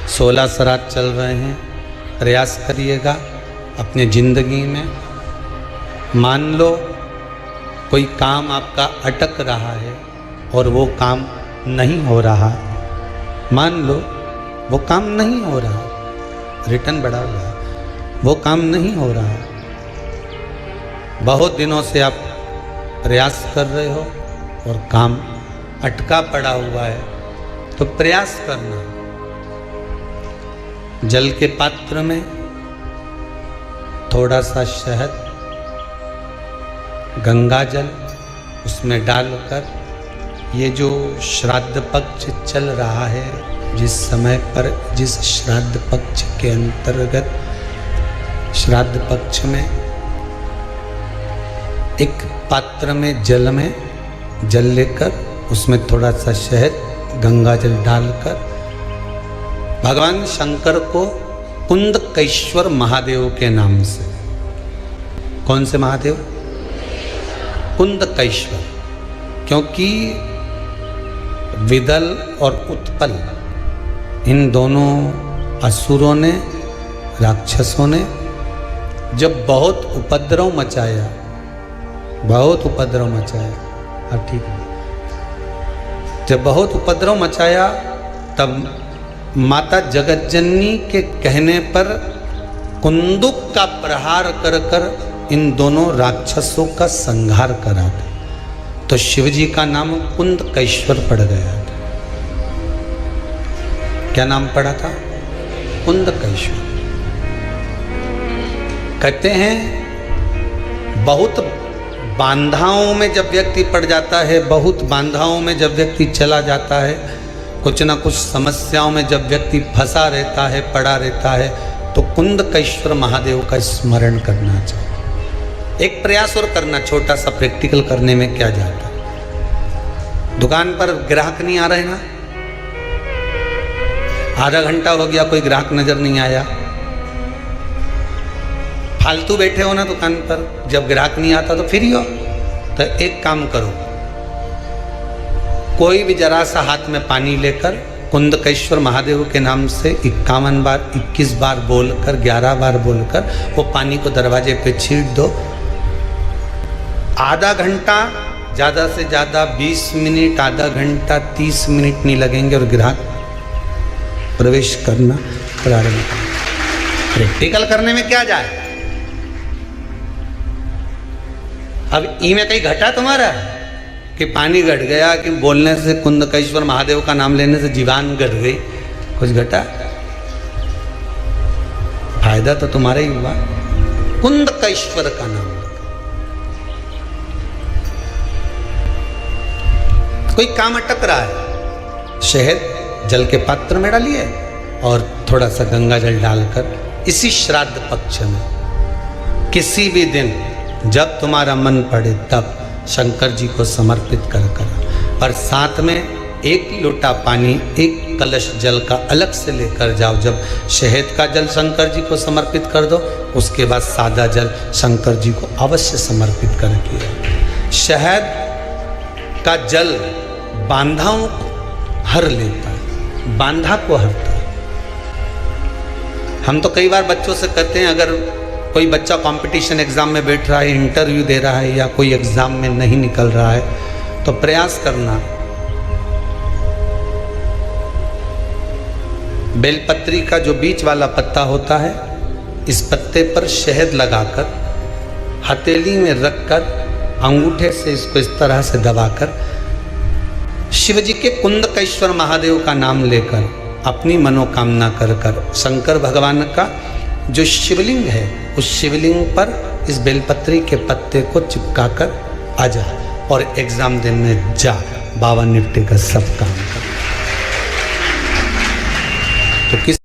16 श्राद्ध चल रहे हैं। प्रयास करिएगा अपने जिंदगी में। मान लो कोई काम आपका अटक रहा है और वो काम नहीं हो रहा, मान लो वो काम नहीं हो रहा, रिटर्न बढ़ा हुआ है, वो काम नहीं हो रहा, बहुत दिनों से आप प्रयास कर रहे हो और काम अटका पड़ा हुआ है, तो प्रयास करना। जल के पात्र में थोड़ा सा शहद, गंगा जल उसमें डालकर, ये जो श्राद्ध पक्ष चल रहा है, जिस समय पर जिस श्राद्ध पक्ष के अंतर्गत, श्राद्ध पक्ष में एक पात्र में जल लेकर उसमें थोड़ा सा शहद, गंगा जल डालकर भगवान शंकर को कुंदकेश्वर महादेव के नाम से, कौन से महादेव? कुंदकेश्वर, क्योंकि विदल और उत्पल इन दोनों असुरों ने, राक्षसों ने जब बहुत उपद्रव मचाया, बहुत उपद्रव मचाया, अब ठीक है, जब बहुत उपद्रव मचाया तब माता जगतजननी के कहने पर कुंदुक का प्रहार कर कर इन दोनों राक्षसों का संहार करा था। तो शिवजी का नाम कुंदकेश्वर पड़ गया था। क्या नाम पड़ा था? कुंदकेश्वर। कहते हैं बहुत बांधाओं में जब व्यक्ति पड़ जाता है, बहुत बांधाओं में जब व्यक्ति चला जाता है, कुछ ना कुछ समस्याओं में जब व्यक्ति फंसा रहता है, पड़ा रहता है, तो कुंदकेश्वर महादेव का स्मरण करना चाहिए। एक प्रयास और करना, छोटा सा प्रैक्टिकल करने में क्या जाता है। दुकान पर ग्राहक नहीं आ रहे ना, आधा घंटा हो गया कोई ग्राहक नजर नहीं आया, फालतू बैठे हो ना दुकान पर, जब ग्राहक नहीं आता तो फ्री हो, तो एक काम करो, कोई भी जरा सा हाथ में पानी लेकर कुंदकेश्वर महादेव के नाम से 51 बार, 21 बार बोलकर, 11 बार बोलकर वो पानी को दरवाजे पे छींट दो। आधा घंटा, ज़्यादा से ज़्यादा 20 मिनट, आधा घंटा 30 मिनट नहीं लगेंगे और ग्राहक प्रवेश करना प्रारंभ करें। प्रैक्टिकल करने में क्या जाए। अब ई में कहीं घटा तुम्हारा कि पानी घट गया, कि बोलने से कुंदकेश्वर महादेव का नाम लेने से जीवान घट गई, कुछ घटा? फायदा तो तुम्हारा ही हुआ। कुंदकेश्वर का नाम, कोई काम अटक रहा है, शहद जल के पात्र में डालिए और थोड़ा सा गंगा जल डालकर इसी श्राद्ध पक्ष में किसी भी दिन जब तुम्हारा मन पड़े तब शंकर जी को समर्पित कर और साथ में एक लोटा पानी, एक कलश जल का अलग से लेकर जाओ। जब शहद का जल शंकर जी को समर्पित कर दो, उसके बाद सादा जल शंकर जी को अवश्य समर्पित करके। शहद का जल बांधाओं को हर लेता है, बांधा को हरता है। हम तो कई बार बच्चों से कहते हैं, अगर कोई बच्चा कंपटीशन एग्जाम में बैठ रहा है, इंटरव्यू दे रहा है या कोई एग्जाम में नहीं निकल रहा है, तो प्रयास करना, बेलपत्री का जो बीच वाला पत्ता होता है, इस पत्ते पर शहद लगाकर हथेली में रखकर अंगूठे से इसको इस तरह से दबाकर शिवजी के कुंदकेश्वर महादेव का नाम लेकर अपनी मनोकामना कर कर शंकर भगवान का जो शिवलिंग है, उस शिवलिंग पर इस बेलपत्री के पत्ते को चिपकाकर आ जा और एग्जाम देने जा, बाबा निपटे का सब काम कर। तो किस